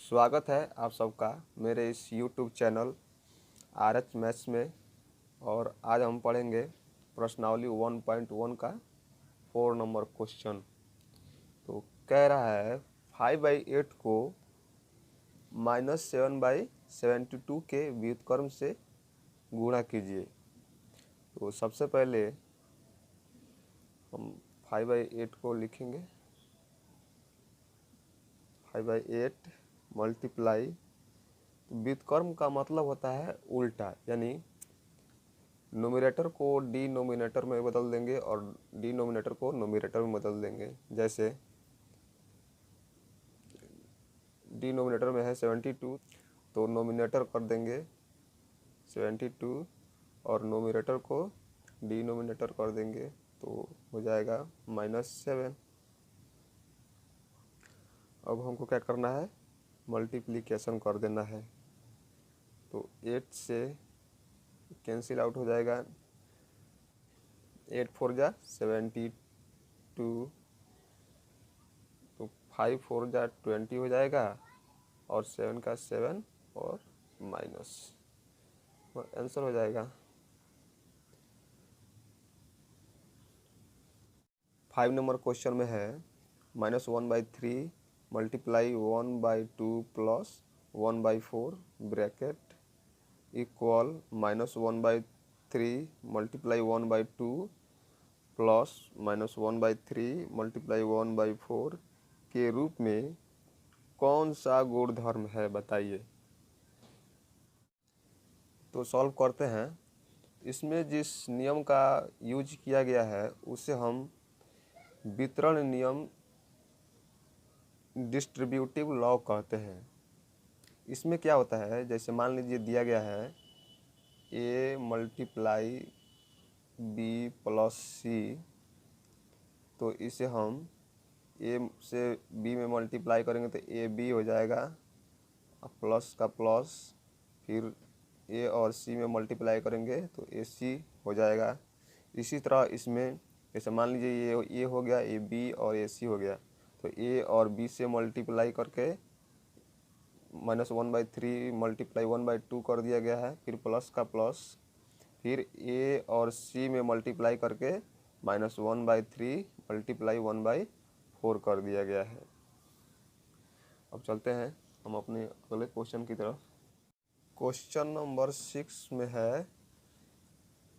स्वागत है आप सबका मेरे इस YouTube चैनल RH मैथ्स में। और आज हम पढ़ेंगे प्रश्नावली 1.1 का 4 नंबर क्वेश्चन। तो कह रहा है 5/8 को -7/72 के व्युत्क्रम से गुणा कीजिए। तो सबसे पहले हम 5/8 को लिखेंगे। 5/8 मल्टीप्लाई, व्युत्क्रम का मतलब होता है उल्टा, यानी नोमिनेटर को डिनोमिनेटर में बदल देंगे और डिनोमिनेटर को नोमिनेटर में बदल देंगे। जैसे डिनोमिनेटर में है 72, तो नोमिनेटर कर देंगे 72 और नोमिनेटर को डिनोमिनेटर कर देंगे, तो हो जाएगा -7। अब हमको क्या करना है, मल्टीप्लिकेशन कर देना है। तो 8 से कैंसिल आउट हो जाएगा, 8 4 जा 72, तो 5 4 जा 20 हो जाएगा और 7 का 7 और माइनस आंसर हो जाएगा। 5 नंबर क्वेश्चन में है -1/3 multiply 1/2 plus 1/4 bracket equal -1/3 multiply 1/2 plus -1/3 multiply 1/4 के रूप में कौन सा गुणधर्म है, बताइए। तो सॉल्व करते हैं। इसमें जिस नियम का यूज किया गया है उसे हम वितरण नियम, डिस्ट्रीब्यूटिव लॉ कहते हैं। इसमें क्या होता है, जैसे मान लीजिए दिया गया है a multiply b plus c, तो इसे हम a से b में मल्टीप्लाई करेंगे तो ab हो जाएगा, प्लस का प्लस, फिर a और c में मल्टीप्लाई करेंगे तो ac हो जाएगा। इसी तरह इसमें जैसे मान लीजिए ये हो गया, ए बी और ए सी हो गया, तो ए और बी से मल्टीप्लाई करके -1/3 मल्टीप्लाई 1/2 कर दिया गया है, फिर प्लस का प्लस, फिर ए और सी में मल्टीप्लाई करके -1/3 मल्टीप्लाई 1/4 कर दिया गया है। अब चलते हैं हम अपने अगले क्वेश्चन की तरफ। क्वेश्चन नंबर 6 में है,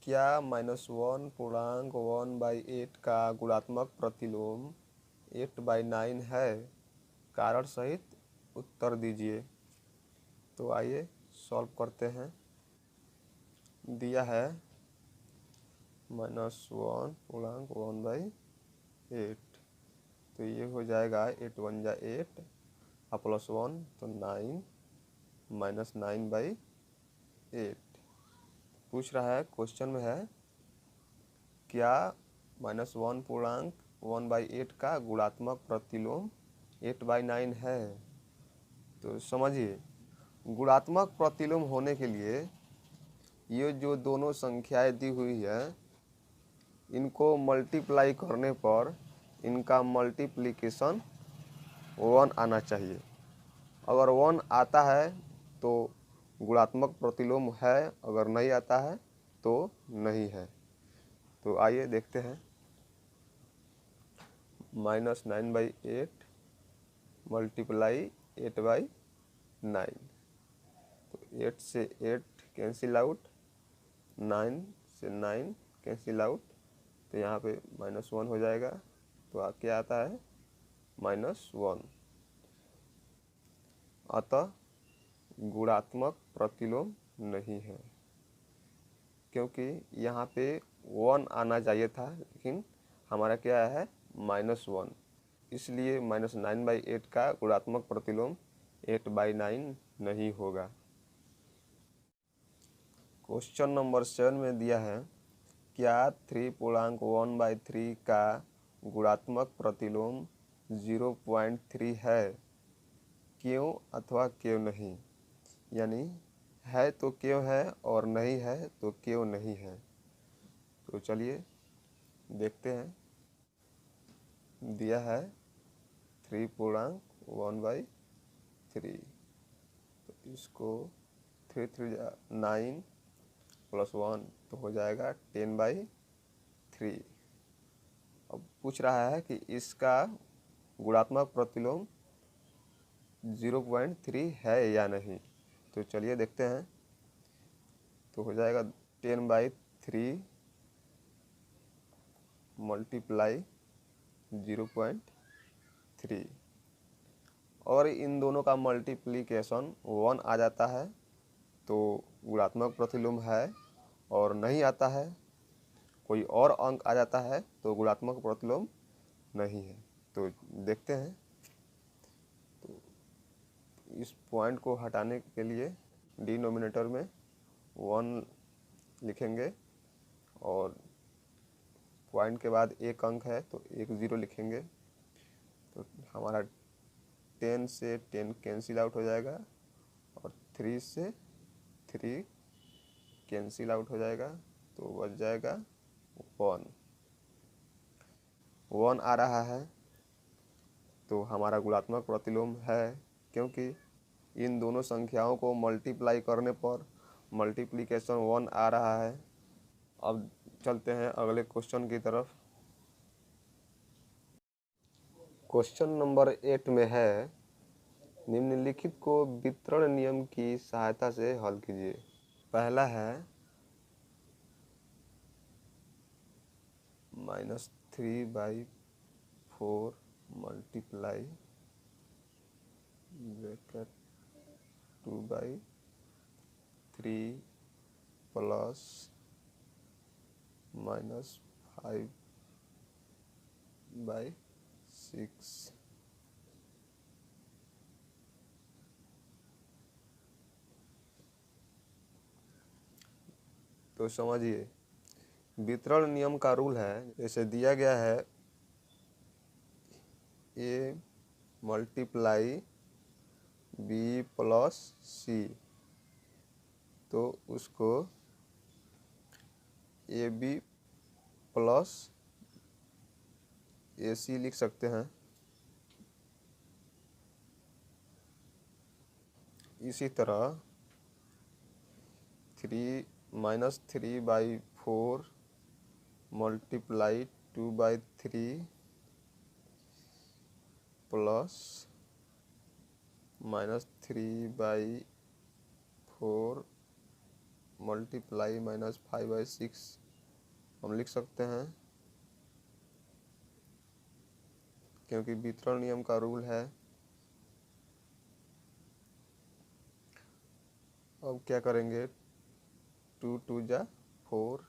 क्या -1 पूर्णांक 1/8 का गुणात्मक प्रतिलोम 8/9 है? कारण सहित उत्तर दीजिए। तो आइए सॉल्व करते हैं। दिया है -1 पूर्णांक 1/8, तो ये हो जाएगा 8 1 जा 8 और +1 तो 9 -9/8। पूछ रहा है, क्वेश्चन में है क्या -1 पूर्णांक 1/8 का गुणात्मक प्रतिलोम 8/9 है। तो समझिए, गुणात्मक प्रतिलोम होने के लिए ये जो दोनों संख्याएं दी हुई है इनको मल्टीप्लाई करने पर इनका मल्टीप्लिकेशन 1 आना चाहिए। अगर 1 आता है तो गुणात्मक प्रतिलोम है, अगर नहीं आता है तो नहीं है। तो आइए देखते हैं। -9/8 मल्टीप्लाई 8/9, तो 8 से 8 कैंसिल आउट, 9 से 9 कैंसिल आउट, तो यहाँ पे -1 हो जाएगा। तो क्या आता है, -1। अतः गुणात्मक प्रतिलोम नहीं है, क्योंकि यहाँ पे 1 आना चाहिए था, लेकिन हमारा क्या है, -1। इसलिए -9/8 का गुणात्मक प्रतिलोम 8/9 नहीं होगा। क्वेश्चन नंबर 7 में दिया है, क्या 3 पूर्णांक 1/3 का गुणात्मक प्रतिलोम 0.3 है? क्यों अथवा क्यों नहीं, यानी है तो क्यों है और नहीं है तो क्यों नहीं है। तो चलिए देखते हैं। दिया है 3 पूर्णांक 1/3, इसको 3 3 9 +1 तो हो जाएगा 10/3। अब पूछ रहा है कि इसका गुणात्मक प्रतिलोम 0.3 है या नहीं। तो चलिए देखते हैं। तो हो जाएगा 10/3 मल्टीप्लाई 0.3, और इन दोनों का मल्टीप्लिकेशन 1 आ जाता है तो गुणात्मक प्रतिलोम है, और नहीं आता है कोई और अंक आ जाता है तो गुणात्मक प्रतिलोम नहीं है। तो देखते हैं। तो इस पॉइंट को हटाने के लिए डिनोमिनेटर में 1 लिखेंगे, और पॉइंट के बाद एक अंक है तो एक 0 लिखेंगे। तो हमारा 10 से 10 कैंसिल आउट हो जाएगा, और 3 से 3 कैंसिल आउट हो जाएगा, तो बच जाएगा 1। 1 आ रहा है तो हमारा गुणात्मक प्रतिलोम है, क्योंकि इन दोनों संख्याओं को मल्टीप्लाई करने पर मल्टीप्लिकेशन 1 आ रहा है। अब चलते हैं अगले क्वेश्चन की तरफ। क्वेश्चन नंबर 8 में है, निम्नलिखित को वितरण नियम की सहायता से हल कीजिए। पहला है -3/4 मल्टीप्लाई ब्रैकेट 2/3 प्लस -5/6। तो समझिए, वितरण नियम का रूल है, जैसे दिया गया है A multiply B plus C, तो उसको AB प्लस AC लिख सकते हैं। इसी तरह -3/4 मल्टीप्लाई 2/3 प्लस -3/4 मल्टीप्लाई -5/6 हम लिख सकते हैं, क्योंकि वितरण नियम का रूल है। अब क्या करेंगे, 2 2 जा 4,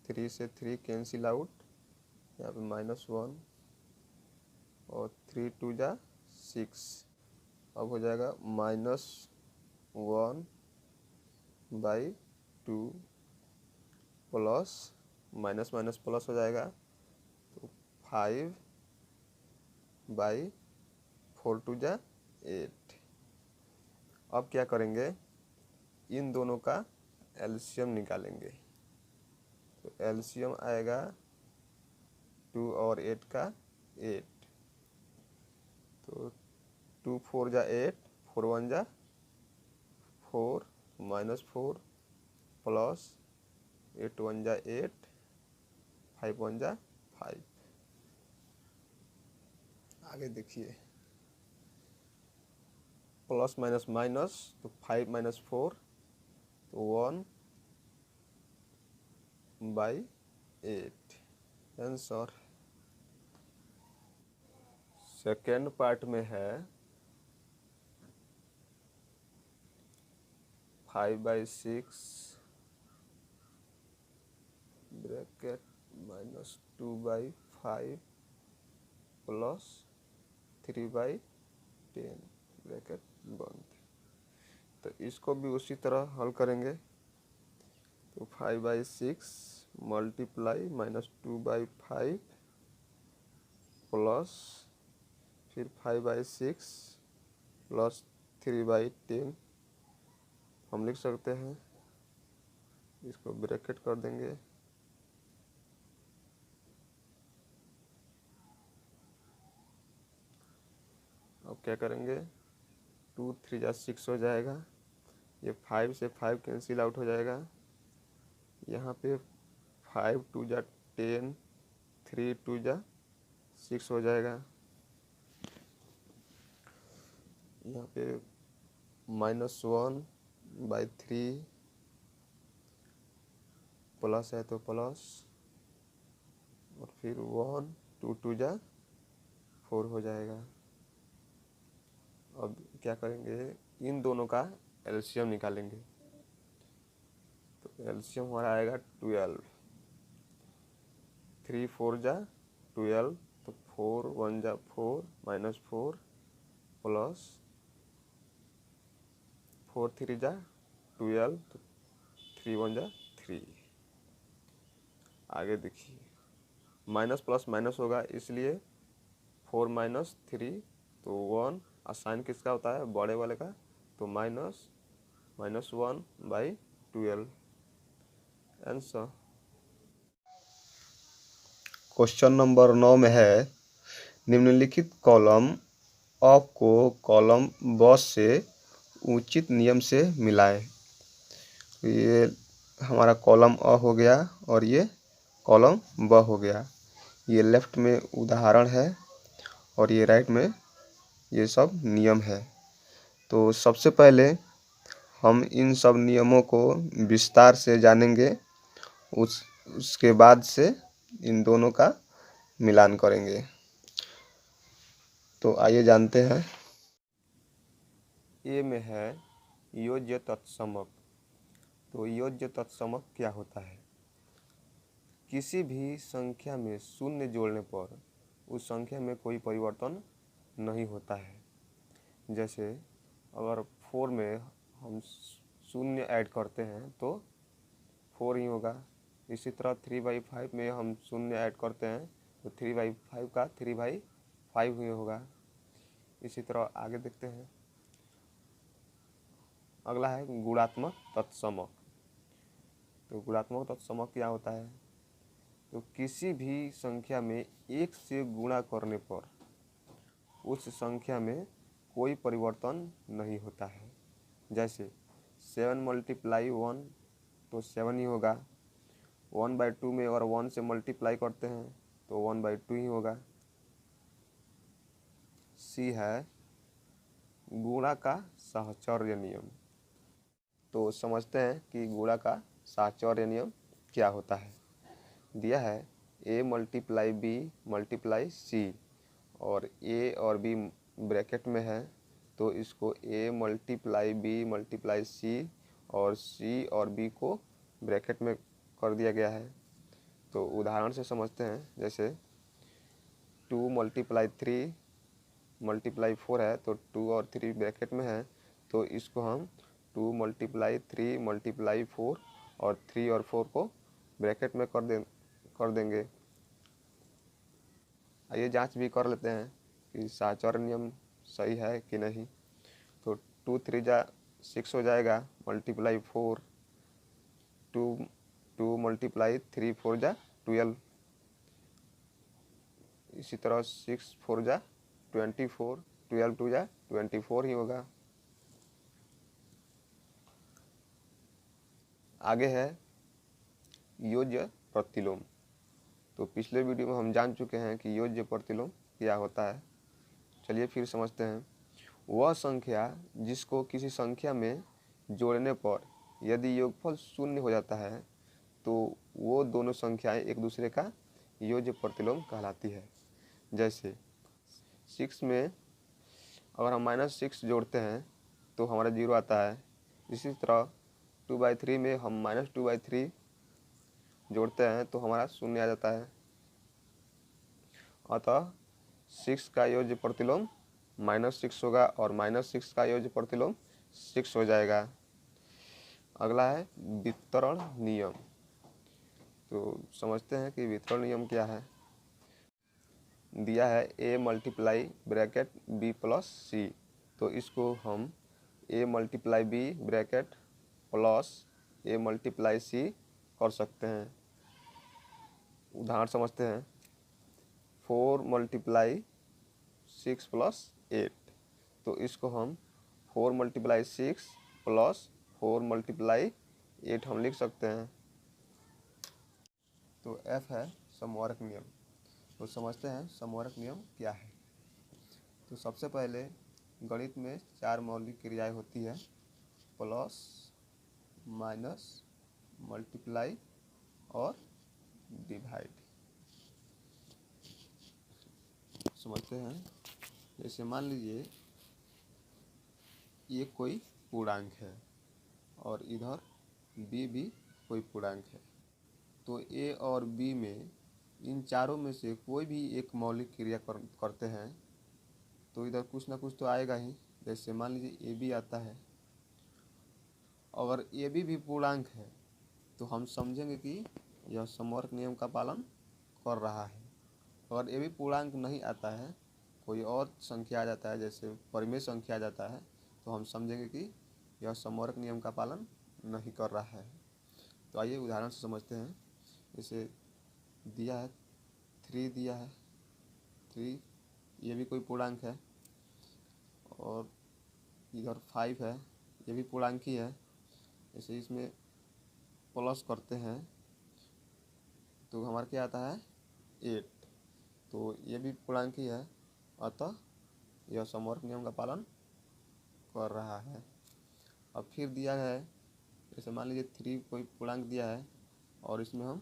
3 से 3 कैंसिल आउट, यहाँ पे -1, और 3 2 जा 6। अब हो जाएगा -1/2 प्लस माइनस माइनस प्लस हो जाएगा, तो 5/4 2 जा 8। अब क्या करेंगे, इन दोनों का एलसीएम निकालेंगे। तो एलसीएम आएगा 2 और 8 का 8, तो 2 4 जा 8, 4 1 जा 4, -4 प्लस 8 1 जा 8, 5 1 जा 5। आगे देखिए, प्लस माइनस माइनस, तो 5 - 4 तो 1/8 आंसर। सेकेंड पार्ट में है 5/6 ब्रैकेट -2/5 प्लस 3/10 ब्रैकेट बंद। तो इसको भी उसी तरह हल करेंगे। तो 5/6 मल्टीप्लाई -2/5 प्लस फिर 5/6 प्लस 3/10 हम लिख सकते हैं। इसको ब्रैकेट कर देंगे। अब क्या करेंगे, 2 3 जा 6 हो जाएगा, ये 5 से 5 कैंसिल आउट हो जाएगा। यहाँ पे 5 2 जा 10, 3 2 जा 6 हो जाएगा। यहाँ पे -1/3 प्लस है तो प्लस, और फिर 1 2 2 जा 4 हो जाएगा। अब क्या करेंगे, इन दोनों का एलसीएम निकालेंगे। तो एलसीएम हमारा आएगा 12, 3 4 जा 12, तो 4 1 जा 4 -4 प्लस 4 3 जा 12, तो 3 1 जा 3। आगे देखिए, माइनस प्लस माइनस होगा, इसलिए 4 -3 तो 1, और साइन किसका होता है, बड़े वाले का, तो -1/12। आंसर। क्वेश्चन नंबर 9 में है, निम्नलिखित कॉलम अ को कॉलम ब से उचित नियम से मिलाएं। तो ये हमारा कॉलम अ हो गया और ये कॉलम ब हो गया। ये लेफ्ट में उदाहरण है और ये राइट में ये सब नियम है। तो सबसे पहले हम इन सब नियमों को विस्तार से जानेंगे, उसके बाद से इन दोनों का मिलान करेंगे। तो आइए जानते हैं। ए में है योज्य तत्समक। तो योज्य तत्समक क्या होता है? किसी भी संख्या में शून्य जोड़ने पर उस संख्या में कोई परिवर्तन नहीं होता है। जैसे अगर 4 में हम शून्य ऐड करते हैं तो 4 ही होगा। इसी तरह 3/5 में हम शून्य ऐड करते हैं तो 3/5 का 3/5 ही होगा। इसी तरह आगे देखते हैं। अगला है गुणात्मक तत्समक। तो गुणात्मक तत्समक क्या होता है? तो किसी भी संख्या में 1 से गुणा करने पर उस संख्या में कोई परिवर्तन नहीं होता है। जैसे 7 × 1 तो 7 ही होगा। 1/2 में अगर 1 से मल्टीप्लाई करते हैं तो 1/2 ही होगा। सी है गुणा का साहचर्य नियम। तो समझते हैं कि गुणा का साहचर्य नियम क्या होता है। दिया है a × b × c, और a और b ब्रैकेट में है, तो इसको a × b × c और c और b को ब्रैकेट में कर दिया गया है। तो उदाहरण से समझते हैं। जैसे 2 × 3 × 4 है, तो 2 और 3 ब्रैकेट में है, तो इसको हम 2 × 3 × 4 और 3 और 4 को ब्रैकेट में कर देंगे। आइए जांच भी कर लेते हैं कि साहचर्य नियम सही है कि नहीं। तो 2 3 जा 6 हो जाएगा, × 4, 2 × 3 4 जा 12। इसी तरह 6 4 जा 24, 12 2 जा 24 ही होगा। आगे है योज्य प्रतिलोम। तो पिछले वीडियो में हम जान चुके हैं कि योज्य प्रतिलोम क्या होता है। चलिए फिर समझते हैं। वह संख्या जिसको किसी संख्या में जोड़ने पर यदि योगफल 0 हो जाता है तो वो दोनों संख्याएं एक दूसरे का योज्य प्रतिलोम कहलाती है। जैसे 6 में अगर हम -6 जोड़ते हैं तो हमारा 0 आता है। इसी तरह 2/3 में हम -2/3 जोड़ते हैं तो हमारा 0 आ जाता है। अतः 6 का योज्य प्रतिलोम -6 होगा और -6 का योज्य प्रतिलोम 6 हो जाएगा। अगला है वितरण नियम। तो समझते हैं कि वितरण नियम क्या है। दिया है a × ब्रैकेट b + c, तो इसको हम a × b bracket plus a × c कर सकते हैं। उदाहरण समझते हैं। 4 × 6 + 8, तो इसको हम 4 × 6 + 4 मल्टीप्लाई 8 हम लिख सकते हैं। तो F है समवर्ग नियम। तो समझते हैं समवर्ग नियम क्या है। तो सबसे पहले गणित में 4 मौलिक क्रियाएं होती है, प्लस, माइनस, मल्टीप्लाई और डिवाइड। समझते हैं। जैसे मान लीजिए ये कोई पूर्णांक है और इधर b भी कोई पूर्णांक है। तो a और b में इन चारों में से कोई भी एक मौलिक क्रिया करते हैं तो इधर कुछ ना कुछ तो आएगा ही। जैसे मान लीजिए ab आता है, अगर ab भी पूर्णांक है तो हम समझेंगे कि यह समवर्ग नियम का पालन कर रहा है। अगर ab पूर्णांक नहीं आता है, कोई और संख्या आ जाता है, जैसे परिमेय संख्या आ जाता है, तो हम समझेंगे कि यह समवर्ग नियम का पालन नहीं कर रहा है। तो आइए उदाहरण से समझते हैं। जैसे दिया है 3 दिया है, 3 ये भी कोई पूर्णांक है, और इधर 5 है, ये भी पूर्णांक ही है। जैसे इसमें प्लस करते हैं तो हमारा क्या आता है 8, तो ये भी पूर्णांक ही है, अतः यह समवर्ग नियम का पालन कर रहा है। अब फिर दिया है, जैसे मान लीजिए 3 कोई पूर्णांक दिया है और इसमें हम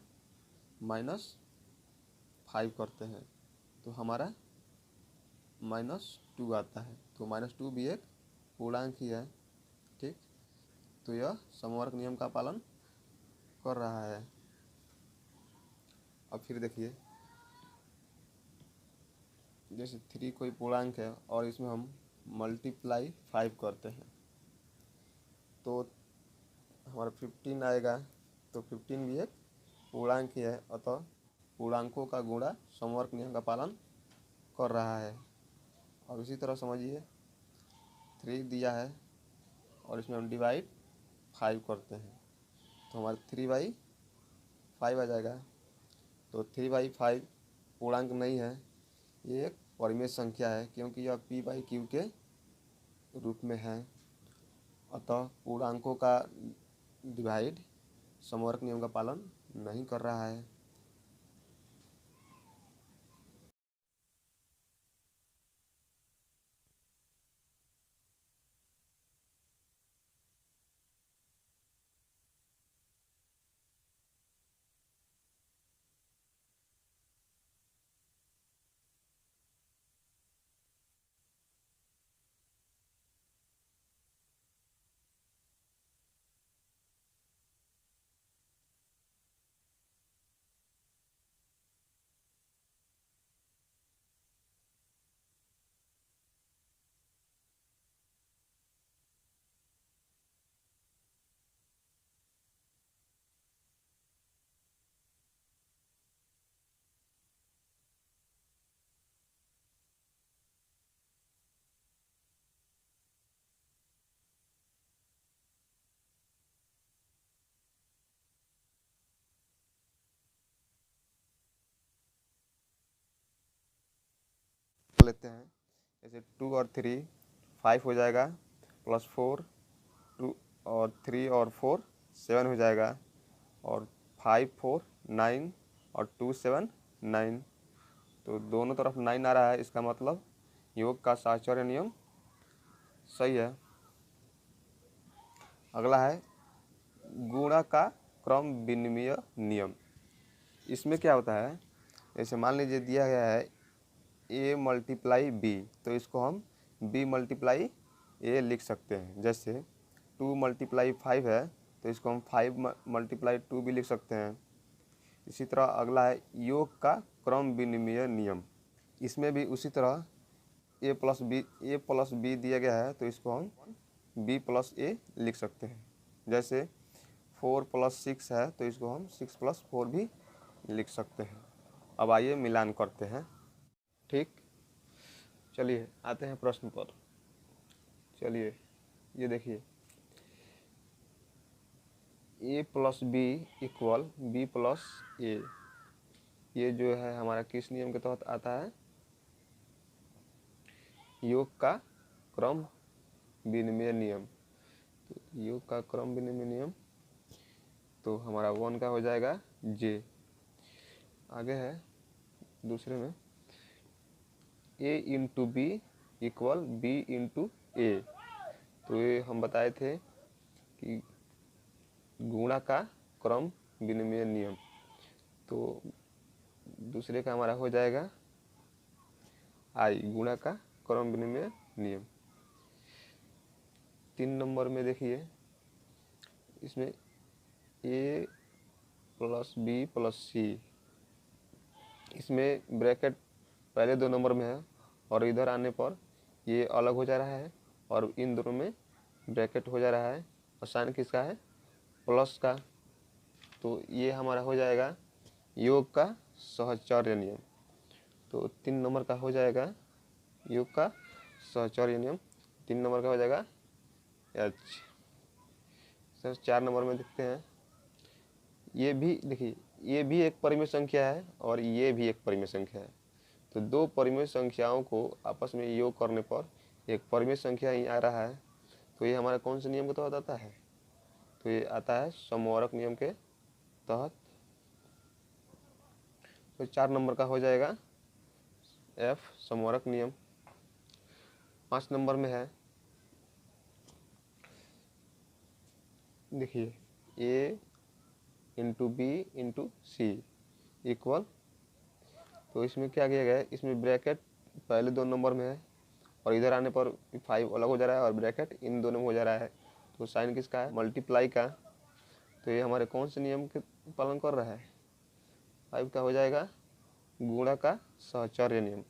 -5 करते हैं तो हमारा -2 आता है। तो -2 भी एक पूर्णांक ही है, ठीक। तो यह समवर्ग नियम का पालन कर रहा है। अब फिर देखिए, जैसे 3 कोई पूर्णांक है और इसमें हम मल्टीप्लाई 5 करते हैं तो हमारा 15 आएगा। तो 15 भी एक पूर्णांक ही है, अतः पूर्णांकों का गुणा समवर्ग नियम का पालन कर रहा है। और इसी तरह समझिए 3 दिया है और इसमें हम डिवाइड 5 करते हैं तो हमारा 3/5 आ जाएगा। तो 3/5 पूर्णांक नहीं है, ये एक परिमेय संख्या है, क्योंकि यह p/q के रूप में है, अतः पूर्णांकों का डिवाइड समवर्ग नियम का पालन नहीं कर रहा है। लेते हैं, जैसे 2 और 3 5 हो जाएगा, +4 2 और 3 और 4 7 हो जाएगा, और 5 4 9 और 2 7 9। तो दोनों तरफ 9 आ रहा है, इसका मतलब योग का साहचर्य नियम सही है। अगला है गुणा का क्रम विनिमय नियम। इसमें क्या होता है, जैसे मान लीजिए दिया गया है a मल्टीप्लाई b, तो इसको हम b मल्टीप्लाई a लिख सकते हैं। जैसे 2 मल्टीप्लाई 5 है तो इसको हम 5 मल्टीप्लाई 2 भी लिख सकते हैं। इसी तरह अगला है योग का क्रम विनिमय नियम। इसमें भी उसी तरह a प्लस b दिया गया है तो इसको हम b प्लस a लिख सकते हैं। जैसे 4 + 6 है तो इसको हम 6 + 4 भी लिख सकते हैं। अब आइए मिलान करते हैं, ठीक। चलिए आते हैं प्रश्न पर। चलिए ये देखिए, a + b = b + a, ये जो है हमारा किस नियम के तहत आता है, योग का क्रम विनिमय नियम। तो योग का क्रम विनिमय नियम, तो हमारा 1 का हो जाएगा जे। आगे है दूसरे में a into B equal B into A. तो ये हम बताए थे कि गुणा का क्रम विनिमय नियम। तो दूसरे का हमारा हो जाएगा आई, गुणा का क्रम विनिमय नियम। 3 नंबर में देखिए, इसमें a प्लस बी प्लस सी, इसमें ब्रैकेट पहले 2 नंबर में है और इधर आने पर ये अलग हो जा रहा है और इन दोनों में ब्रैकेट हो जा रहा है और साइन किसका है, प्लस का। तो ये हमारा हो जाएगा योग का सहचर्य नियम। तो 3 नंबर का हो जाएगा योग का सहचर्य नियम, 3 नंबर का हो जाएगा एच। सर 4 नंबर में देखते हैं, ये भी देखिए, ये भी एक परिमेय संख्या है और ये भी एक परिमेय संख्या है। तो 2 परिमेय संख्याओं को आपस में योग करने पर एक परिमेय संख्या ही आ रहा है। तो ये हमारा कौन से नियम के तहत आता है, तो ये आता है समवर्ग नियम के तहत। तो 4 नंबर का हो जाएगा एफ, समवर्ग नियम। 5 नंबर में है, देखिए a into B into C equal, तो इसमें क्या किया गया है, इसमें ब्रैकेट पहले 2 नंबर में है और इधर आने पर 5 अलग हो जा रहा है और ब्रैकेट इन दोनों में हो जा रहा है। तो साइन किसका है, मल्टीप्लाई का। तो ये हमारे कौन से नियम के पालन कर रहा है, 5 का हो जाएगा गुणा का सहचर्य नियम,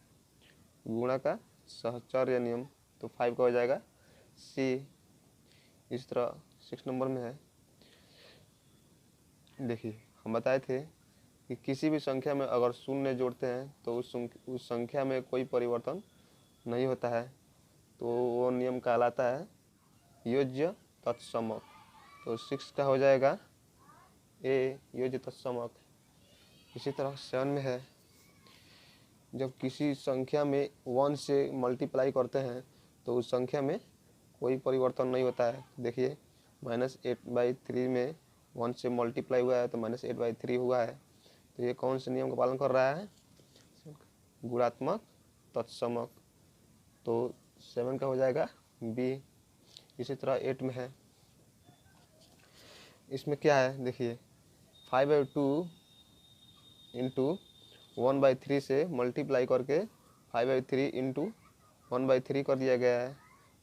गुणा का सहचर्य नियम। तो 5 का हो जाएगा सी। इस तरह 6 नंबर में है, देखिए हम बताए थे कि किसी भी संख्या में अगर शून्य जोड़ते हैं तो उस संख्या में कोई परिवर्तन नहीं होता है, तो वो नियम कहलाता है योज्य तत्समक। तो 6 का हो जाएगा ए, योज्य तत्समक। इसी तरह 7 में है, जब किसी संख्या में 1 से मल्टीप्लाई करते हैं तो उस संख्या में कोई परिवर्तन नहीं होता है। देखिए -8/3 में 1 से मल्टीप्लाई हुआ है तो -8/3 हुआ है। तो ये कौन से नियम का पालन कर रहा है, गुणात्मक तत्समक। तो 7 का हो जाएगा बी। इसी तरह 8 में है, इसमें क्या है, देखिए 5/2 इंटू 1/3 से मल्टीप्लाई करके 5/3 इंटू 1/3 कर दिया गया है।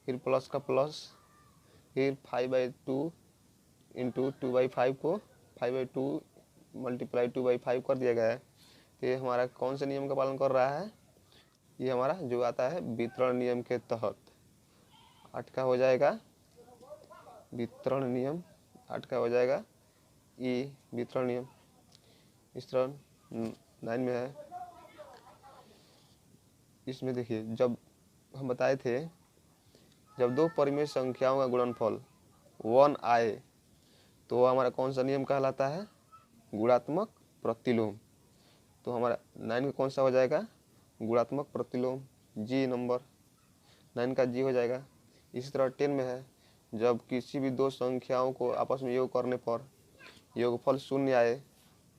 फिर प्लस का प्लस, फिर 5/2 इंटू 2/5 को 5/2 मल्टीप्लाई 2/5 कर दिया गया है। तो ये हमारा कौन से नियम का पालन कर रहा है, ये हमारा जो आता है वितरण नियम के तहत। 8 का हो जाएगा वितरण नियम, 8 का हो जाएगा ई, वितरण नियम। इस तरह 9 में है, इसमें देखिए जब हम बताए थे, जब 2 परिमेय संख्याओं का गुणनफल 1 आए तो हमारा कौन सा नियम कहलाता है, गुणात्मक प्रतिलोम। तो हमारा 9 का कौन सा हो जाएगा, गुणात्मक प्रतिलोम, जी नंबर, 9 का जी हो जाएगा। इसी तरह 10 में है, जब किसी भी 2 संख्याओं को आपस में योग करने पर योगफल 0 आए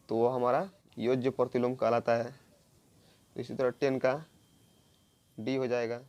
तो वो हमारा योज्य प्रतिलोम कहलाता है। इसी तरह 10 का डी हो जाएगा।